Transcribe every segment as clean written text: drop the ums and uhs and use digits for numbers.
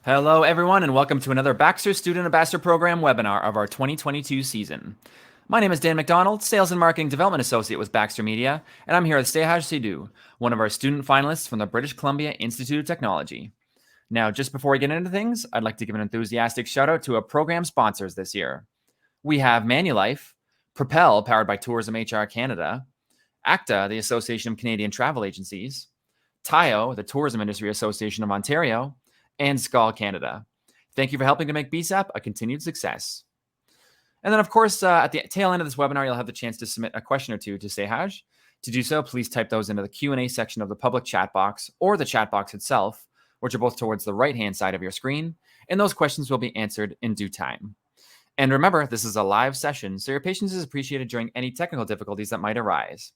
Hello, everyone, and welcome to another Baxter Student Ambassador Program webinar of our 2022 season. My name is Dan McDonald, Sales and Marketing Development Associate with Baxter Media, and I'm here with Sehaj Sidhu, one of our student finalists from the British Columbia Institute of Technology. Now, just before we get into things, I'd like to give an enthusiastic shout out to our program sponsors this year. We have Manulife, Propel, powered by Tourism HR Canada, ACTA, the Association of Canadian Travel Agencies, TIO, the Tourism Industry Association of Ontario, and SCAL Canada. Thank you for helping to make BSAP a continued success. And then, of course, at the tail end of this webinar, you'll have the chance to submit a question or two to Sehaj. To do so, please type those into the Q&A section of the public chat box or the chat box itself, which are both towards the right-hand side of your screen, and those questions will be answered in due time. And remember, this is a live session, so your patience is appreciated during any technical difficulties that might arise.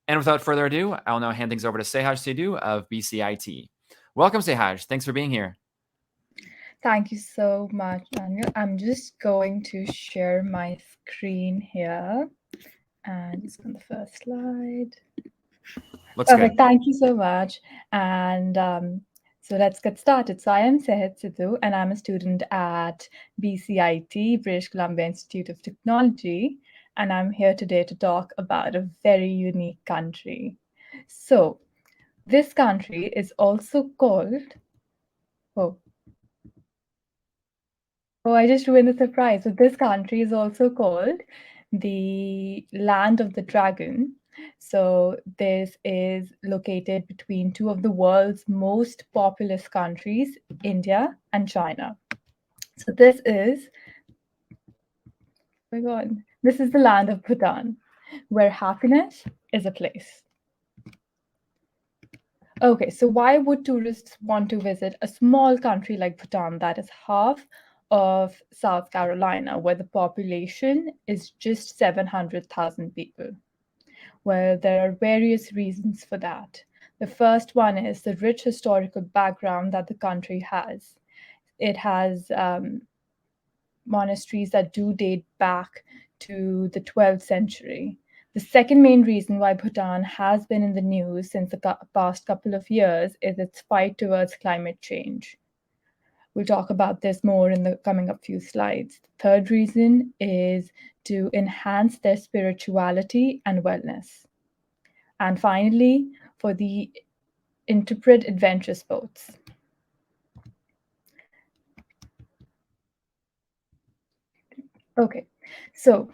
And without further ado, I'll now hand things over to Sehaj Sidhu of Bcit. Welcome, Sehaj. Thanks for being here. Thank you so much, Daniel. I'm just going to share my screen here. And it's on the first slide. Looks Perfect. good. Thank you so much. And so let's get started. So I am Sehaj Sidhu, and I'm a student at BCIT, British Columbia Institute of Technology. And I'm here today to talk about a very unique country. So this country is also called, I just ruined the surprise. So this country is also called the Land of the Dragon. So this is located between two of the world's most populous countries, India and China. So this is, oh my God, this is the land of Bhutan, where happiness is a place. Okay, so why would tourists want to visit a small country like Bhutan that is half of South Carolina, where the population is just 700,000 people? Well, there are various reasons for that. The first one is the rich historical background that the country has. It has monasteries that do date back to the 12th century. The second main reason why Bhutan has been in the news since the past couple of years is its fight towards climate change. We'll talk about this more in the coming up few slides. The third reason is to enhance their spirituality and wellness. And finally, for the intrepid adventure sports. Okay, so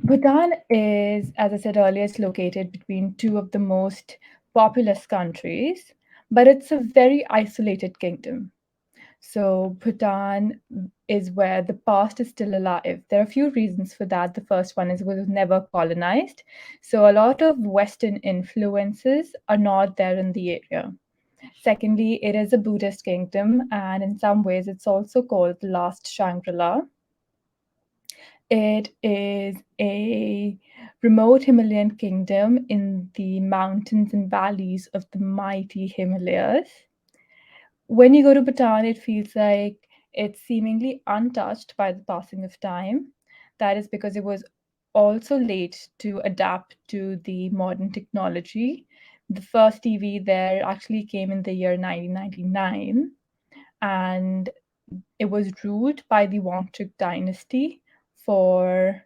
Bhutan is, as I said earlier, it's located between two of the most populous countries, but it's a very isolated kingdom. So Bhutan is where the past is still alive. There are a few reasons for that. The first one is it was never colonized. So a lot of Western influences are not there in the area. Secondly, it is a Buddhist kingdom, and in some ways it's also called the last Shangri-La. It is a remote Himalayan kingdom in the mountains and valleys of the mighty Himalayas. When you go to Bhutan, it feels like it's seemingly untouched by the passing of time. That is because it was also late to adapt to the modern technology. The first TV there actually came in the year 1999, and it was ruled by the Wangchuk dynasty for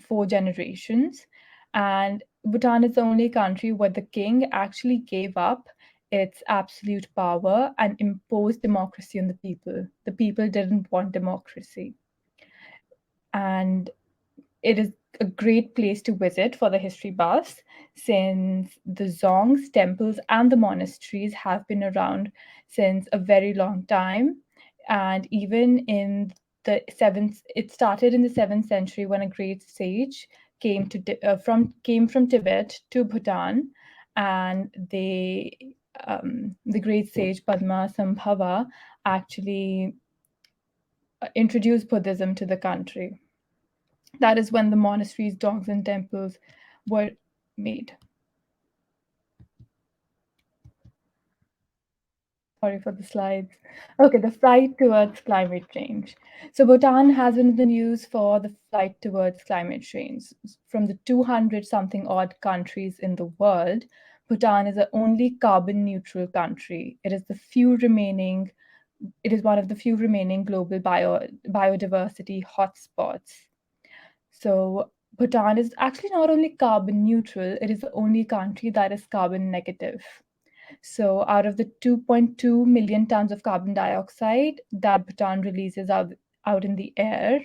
4 generations. And Bhutan is the only country where the king actually gave up its absolute power and imposed democracy on the people. The people didn't want democracy. And it is a great place to visit for the history buffs, since the zongs, temples, and the monasteries have been around since a very long time. And even in the it started in the 7th century when a great sage came from Tibet to Bhutan, and the great sage Padma Sambhava actually introduced Buddhism to the country. That is when the monasteries, dogs, and temples were made. Sorry for the slides. Okay, the fight towards climate change. So Bhutan has been in the news for the fight towards climate change. From the 200 something odd countries in the world, Bhutan is the only carbon neutral country. It is the few remaining it is one of the few remaining global biodiversity hotspots. So Bhutan is actually not only carbon neutral, it is the only country that is carbon negative. So out of the 2.2 million tons of carbon dioxide that Bhutan releases out in the air,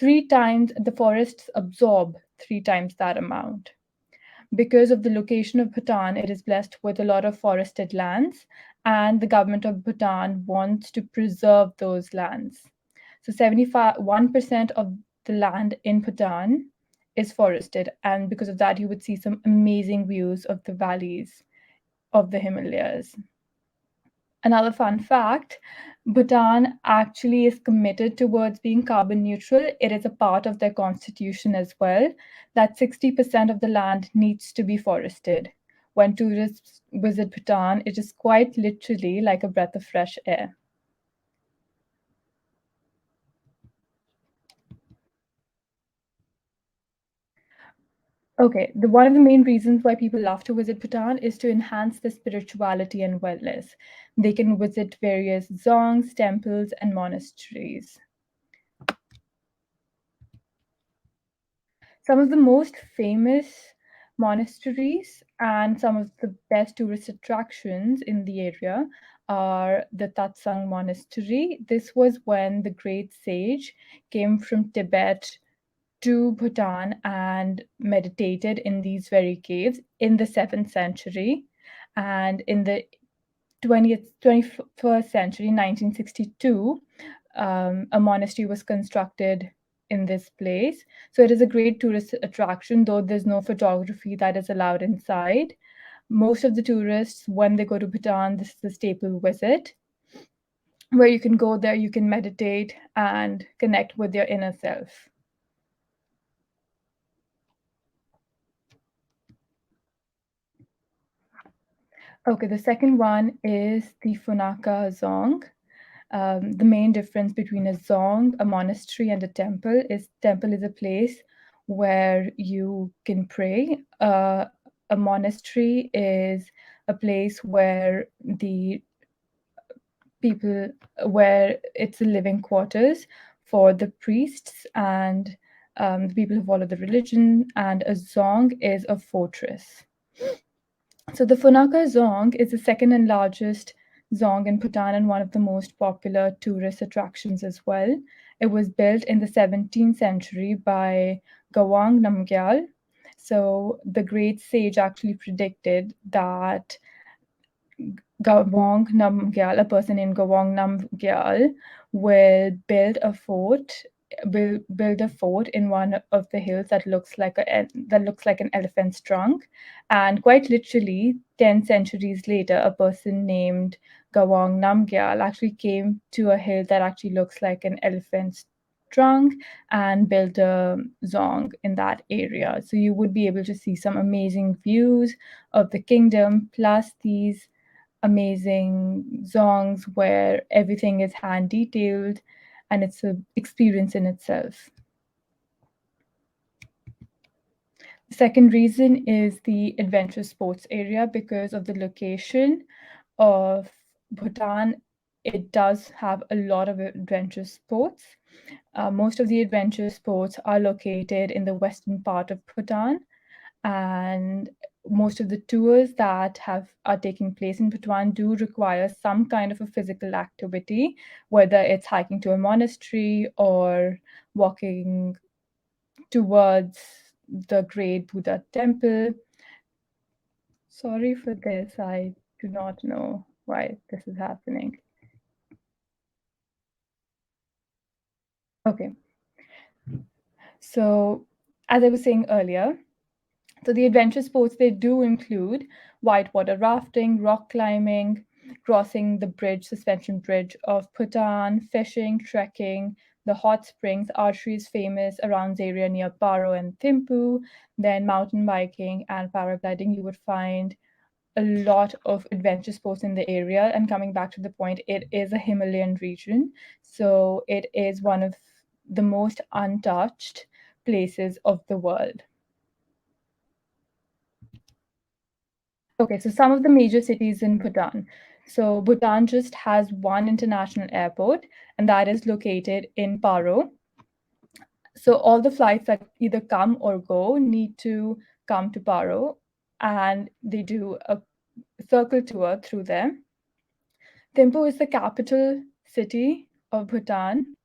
the forests absorb 3 times that amount. Because of the location of Bhutan, it is blessed with a lot of forested lands, and the government of Bhutan wants to preserve those lands. So 71% of the land in Bhutan is forested, and because of that, you would see some amazing views of the valleys of the Himalayas. Another fun fact, Bhutan actually is committed towards being carbon neutral. It is a part of their constitution as well, that 60% of the land needs to be forested. When tourists visit Bhutan, it is quite literally like a breath of fresh air. Okay, one of the main reasons why people love to visit Bhutan is to enhance their spirituality and wellness. They can visit various dzongs, temples, and monasteries. Some of the most famous monasteries and some of the best tourist attractions in the area are the Tatsang Monastery. This was when the great sage came from Tibet to Bhutan and meditated in these very caves in the 7th century. And in the 21st century, 1962, a monastery was constructed in this place. So it is a great tourist attraction, though there's no photography that is allowed inside. Most of the tourists, when they go to Bhutan, this is the staple visit, where you can go there, you can meditate and connect with your inner self. Okay, the second one is the Funaka Song. The main difference between a dzong, a monastery, and a temple is a place where you can pray. A monastery is a place where the people, where it's a living quarters for the priests and the people who follow the religion, and a dzong is a fortress. So the Funaka Song is the second and largest dzong in Bhutan and one of the most popular tourist attractions as well. It was built in the 17th century by Gawang Namgyal. So the great sage actually predicted that Gawang Namgyal, a person named Gawang Namgyal, will build a fort in one of the hills that looks like an elephant's trunk. And quite literally, 10 centuries later, a person named Gawang Namgyal actually came to a hill that actually looks like an elephant's trunk and built a zong in that area. So you would be able to see some amazing views of the kingdom, plus these amazing songs where everything is hand detailed and it's an experience in itself. The second reason is the adventure sports area. Because of the location of Bhutan, it does have a lot of adventure sports. Most of the adventure sports are located in the western part of Bhutan, and most of the tours that are taking place in Bhutan do require some kind of a physical activity, whether it's hiking to a monastery or walking towards the great Buddha temple. Sorry for this, I do not know why this is happening. Okay. So, as I was saying earlier, so the adventure sports, they do include whitewater rafting, rock climbing, crossing the suspension bridge of Bhutan, fishing, trekking, the hot springs. Archery is famous around the area near Paro and Thimphu. Then mountain biking and paragliding. You would find a lot of adventure sports in the area. And coming back to the point, it is a Himalayan region. So it is one of the most untouched places of the world. Okay, so some of the major cities in Bhutan. So Bhutan just has one international airport, and that is located in Paro. So all the flights that either come or go need to come to Paro, and they do a circle tour through there. Thimphu is the capital city of Bhutan,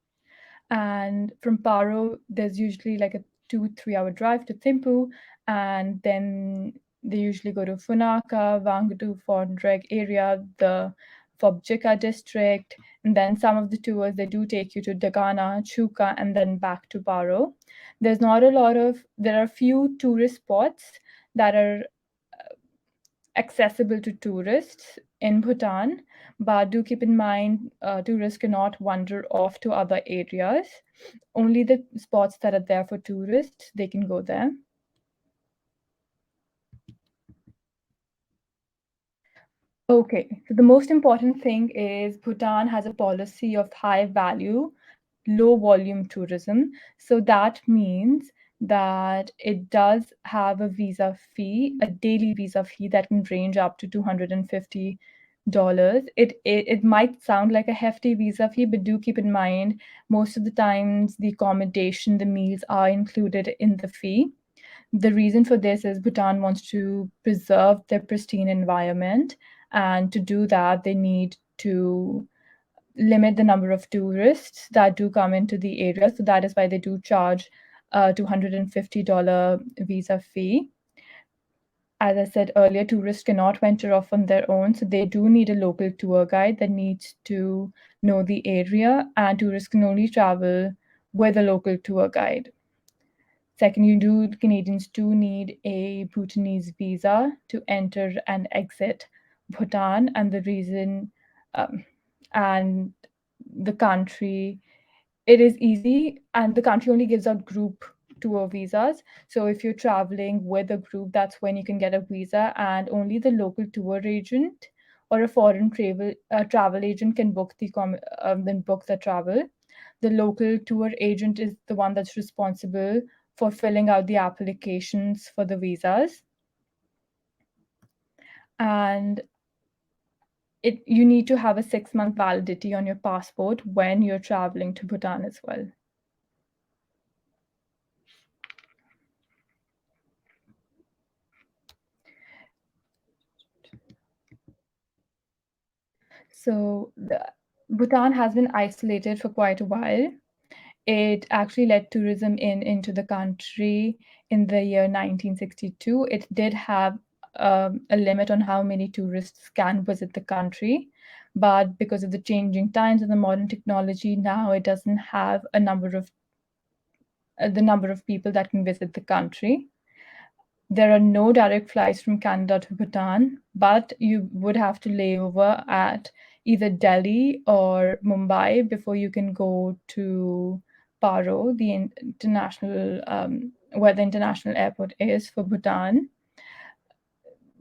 and from Paro, there's usually like a 2-3 hour drive to Thimphu, and then they usually go to Funaka, Wangadu, Phonreg area, the Phobjika district, and then some of the tours they do take you to Dagana, Chuka, and then back to Paro. There are a few tourist spots that are accessible to tourists in Bhutan, but do keep in mind tourists cannot wander off to other areas. Only the spots that are there for tourists, they can go there. Okay, so the most important thing is Bhutan has a policy of high value, low volume tourism. So that means that it does have a visa fee, a daily visa fee that can range up to $250. It might sound like a hefty visa fee, but do keep in mind most of the times the accommodation, the meals are included in the fee. The reason for this is Bhutan wants to preserve their pristine environment, and to do that, they need to limit the number of tourists that do come into the area. So that is why they do charge a $250 visa fee. As I said earlier, tourists cannot venture off on their own, so they do need a local tour guide that needs to know the area, and tourists can only travel with a local tour guide. Second, Canadians do need a Bhutanese visa to enter and exit Bhutan, and the reason and the country, it is easy, and the country only gives out group tour visas. So if you're traveling with a group, that's when you can get a visa, and only the local tour agent or a foreign travel agent can then book the travel. The local tour agent is the one that's responsible for filling out the applications for the visas. And you need to have a 6-month validity on your passport when you're traveling to Bhutan as well. So Bhutan has been isolated for quite a while. It actually let tourism into the country in the year 1962. It did have a limit on how many tourists can visit the country, but because of the changing times and the modern technology, now it doesn't have the number of people that can visit the country. There are no direct flights from Canada to Bhutan, but you would have to lay over at either Delhi or Mumbai before you can go to Paro, where the international airport is for Bhutan.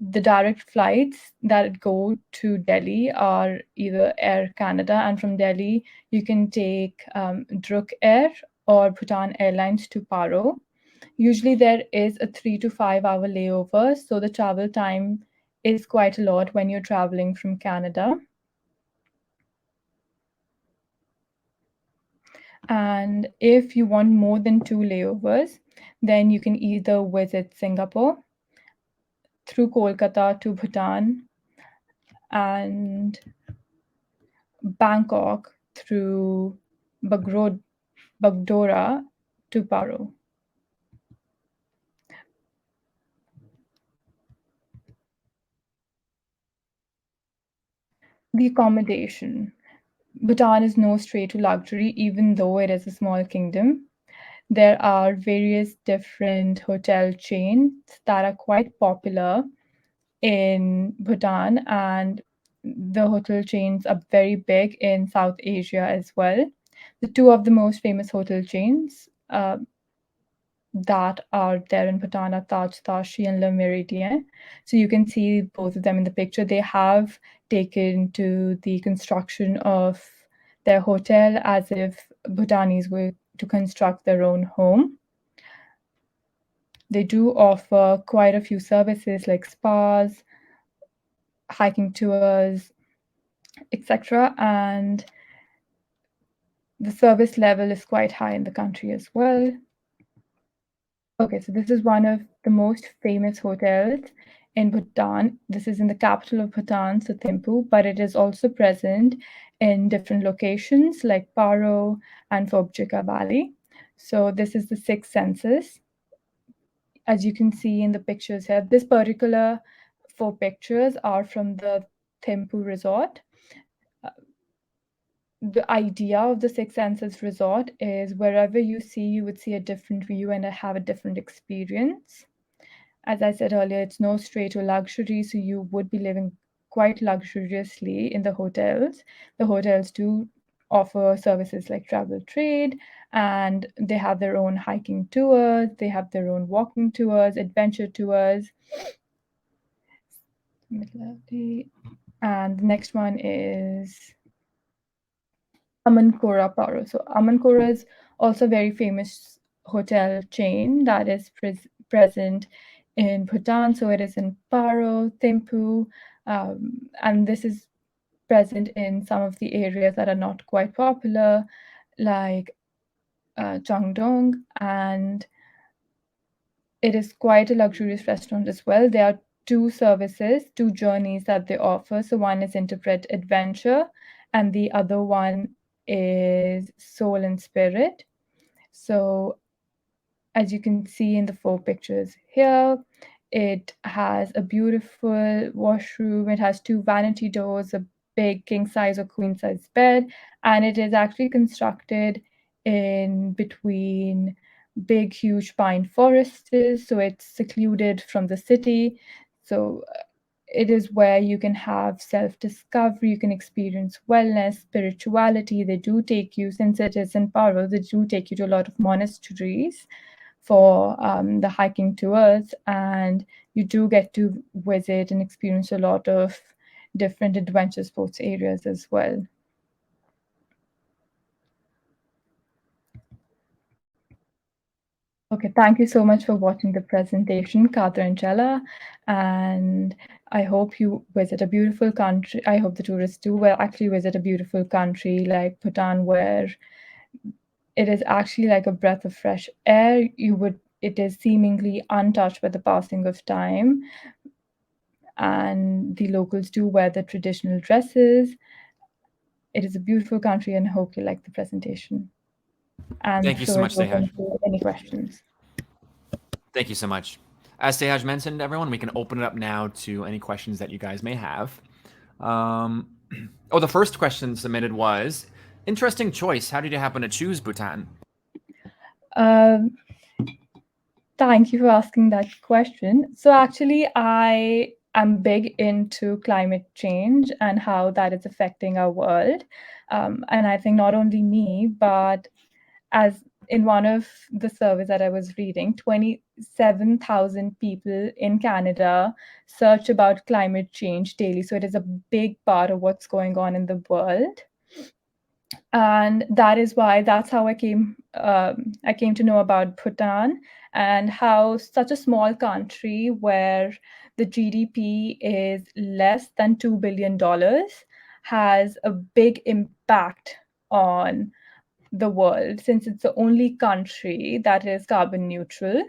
The direct flights that go to Delhi are either Air Canada, and from Delhi you can take Druk Air or Bhutan Airlines to Paro. Usually there is a 3 to 5 hour layover, so the travel time is quite a lot when you're traveling from Canada. And if you want more than 2 layovers, then you can either visit Singapore through Kolkata to Bhutan and Bangkok through Bagdora to Paro. The accommodation. Bhutan is no stray to luxury, even though it is a small kingdom. There are various different hotel chains that are quite popular in Bhutan, and the hotel chains are very big in South Asia as well. The two of the most famous hotel chains that are there in Bhutan are Tashi and Le Méridien. So you can see both of them in the picture. They have taken to the construction of their hotel as if Bhutanese were to construct their own home. They do offer quite a few services like spas, hiking tours, etc. And the service level is quite high in the country as well. Okay, so this is one of the most famous hotels in Bhutan. This is in the capital of Bhutan, so Thimphu, but it is also present in different locations like Paro and Phobjika Valley. So this is the Six Senses. As you can see in the pictures here, this particular four pictures are from the Thimphu resort. The idea of the Six Senses resort is wherever you see, you would see a different view and have a different experience. As I said earlier, it's no stray to luxury, so you would be living quite luxuriously in the hotels. The hotels do offer services like travel trade, and they have their own hiking tours, they have their own walking tours, adventure tours. And the next one is Amankora Paro. So Amankora is also a very famous hotel chain that is present in Bhutan. So it is in Paro, Thimphu, and this is present in some of the areas that are not quite popular, like Changdong, and it is quite a luxurious restaurant as well. There are two services, two journeys that they offer. So one is Interpret Adventure, and the other one is Soul and Spirit. So as you can see in the four pictures here, it has a beautiful washroom. It has two vanity doors, a big king size or queen size bed, and it is actually constructed in between big, huge pine forests. So it's secluded from the city. So it is where you can have self-discovery, you can experience wellness, spirituality. They do take you, since it is in Paro, they do take you to a lot of monasteries for the hiking tours, and you do get to visit and experience a lot of different adventure sports areas as well. Okay, thank you so much for watching the presentation, Katra and Chella, and I hope you visit a beautiful country. I hope the tourists do well actually visit a beautiful country like Bhutan, where it is actually like a breath of fresh air. It is seemingly untouched by the passing of time, and the locals do wear the traditional dresses. It is a beautiful country, and I hope you like the presentation. And Thank the you so floor is much, open Sehaj. to any questions. Thank you so much. As Sehaj mentioned, everyone, we can open it up now to any questions that you guys may have. The first question submitted was, interesting choice. How did you happen to choose Bhutan? Um, Thank you for asking that question. So actually, I am big into climate change and how that is affecting our world. And I think not only me, but as in one of the surveys that I was reading, 27,000 people in Canada search about climate change daily. So it is a big part of what's going on in the world. And that is why that's how I came to know about Bhutan, and how such a small country where the GDP is less than $2 billion has a big impact on the world, since it's the only country that is carbon neutral.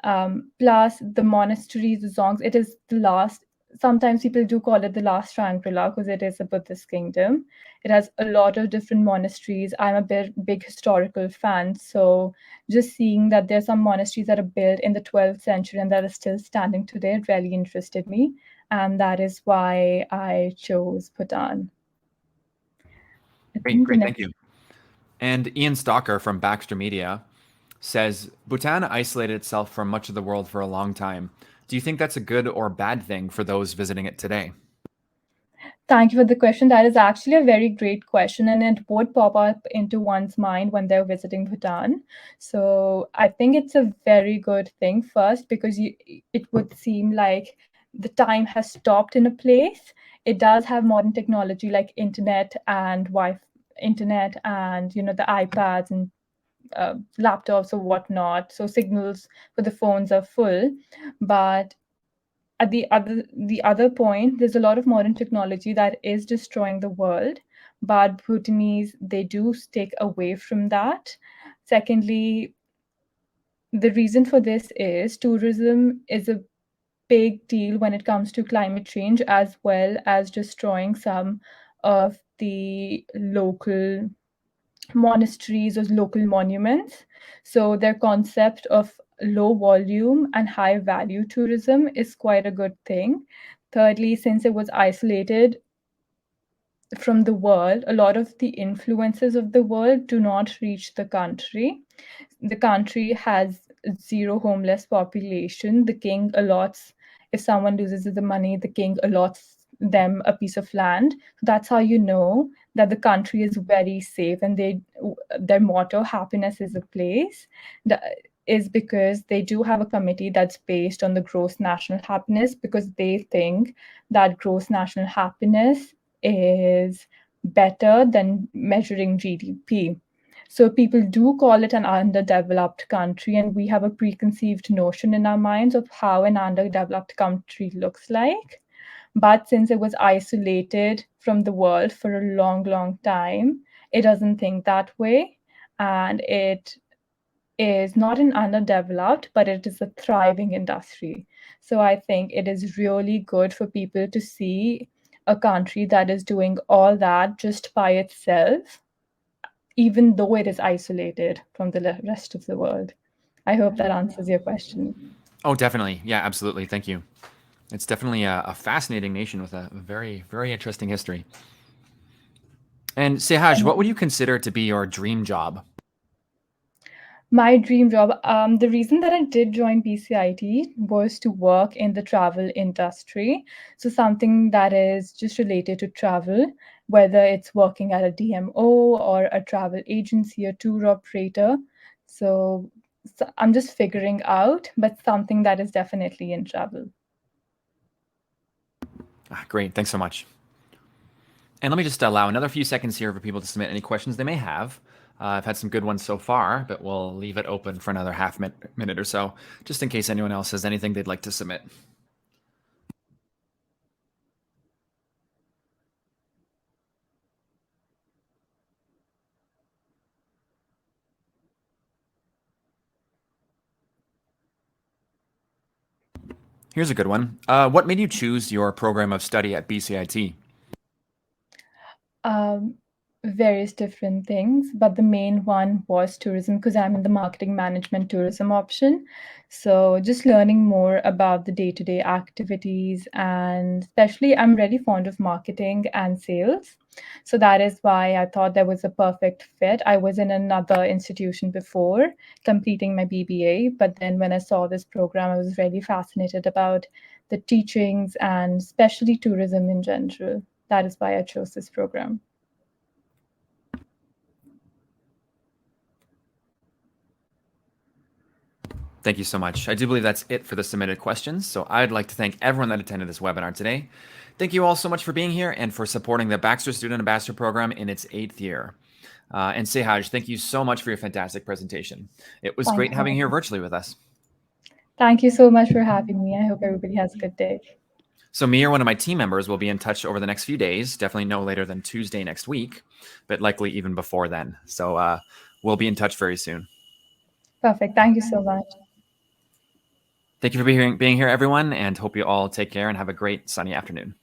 Plus the monasteries, the zongs, it is the last. Sometimes people do call it the last Shangri-La because it is a Buddhist kingdom. It has a lot of different monasteries. I'm a big historical fan, so just seeing that there's some monasteries that are built in the 12th century and that are still standing today really interested me, and that is why I chose Bhutan. Great, thank you. And Ian Stalker from Baxter Media says, Bhutan isolated itself from much of the world for a long time. Do you think that's a good or bad thing for those visiting it today? Thank you for the question. That is actually a very great question, and it would pop up into one's mind when they're visiting Bhutan. So I think it's a very good thing, first, because it would seem like the time has stopped in a place. It does have modern technology like internet and internet, and the iPads and laptops or whatnot. So signals for the phones are full, but at the other point, there's a lot of modern technology that is destroying the world, but Bhutanese, they do stick away from that. Secondly, the reason for this is tourism is a big deal when it comes to climate change, as well as destroying some of the local monasteries or local monuments. So their concept of low volume and high value tourism is quite a good thing. Thirdly, since it was isolated from the world, a lot of the influences of the world do not reach the country. The country has zero homeless population. The king allots, if someone loses the money, the king allots them a piece of land. That's how you know that the country is very safe, and their motto, happiness is a place, is because they do have a committee that's based on the gross national happiness, because they think that gross national happiness is better than measuring GDP. So people do call it an underdeveloped country, and we have a preconceived notion in our minds of how an underdeveloped country looks like. But since it was isolated from the world for a long, long time, it doesn't think that way. And it is not an underdeveloped, but it is a thriving industry. So I think it is really good for people to see a country that is doing all that just by itself, even though it is isolated from the rest of the world. I hope that answers your question. Oh, definitely. Yeah, absolutely. Thank you. It's definitely a fascinating nation with a very, very interesting history. And Sehaj, what would you consider to be your dream job? My dream job, the reason that I did join BCIT was to work in the travel industry. So something that is just related to travel, whether it's working at a DMO or a travel agency, a tour operator. So I'm just figuring out, but something that is definitely in travel. Great. Thanks so much. And let me just allow another few seconds here for people to submit any questions they may have. I've had some good ones so far, but we'll leave it open for another minute or so, just in case anyone else has anything they'd like to submit. Here's a good one. What made you choose your program of study at BCIT? Um, Various different things, but the main one was tourism, because I'm in the marketing management tourism option. So just learning more about the day-to-day activities, and especially I'm really fond of marketing and sales. So that is why I thought there was a perfect fit. I was in another institution before completing my BBA, but then when I saw this program, I was really fascinated about the teachings and especially tourism in general. That is why I chose this program. Thank you so much. I do believe that's it for the submitted questions. So I'd like to thank everyone that attended this webinar today. Thank you all so much for being here and for supporting the Baxter Student Ambassador Program in its 8th year. And Sehaj, thank you so much for your fantastic presentation. It was great having you here virtually with us. Thank you so much for having me. I hope everybody has a good day. So me or one of my team members will be in touch over the next few days, definitely no later than Tuesday next week, but likely even before then. So we'll be in touch very soon. Perfect. Thank you so much. Thank you for being here, everyone, and hope you all take care and have a great sunny afternoon.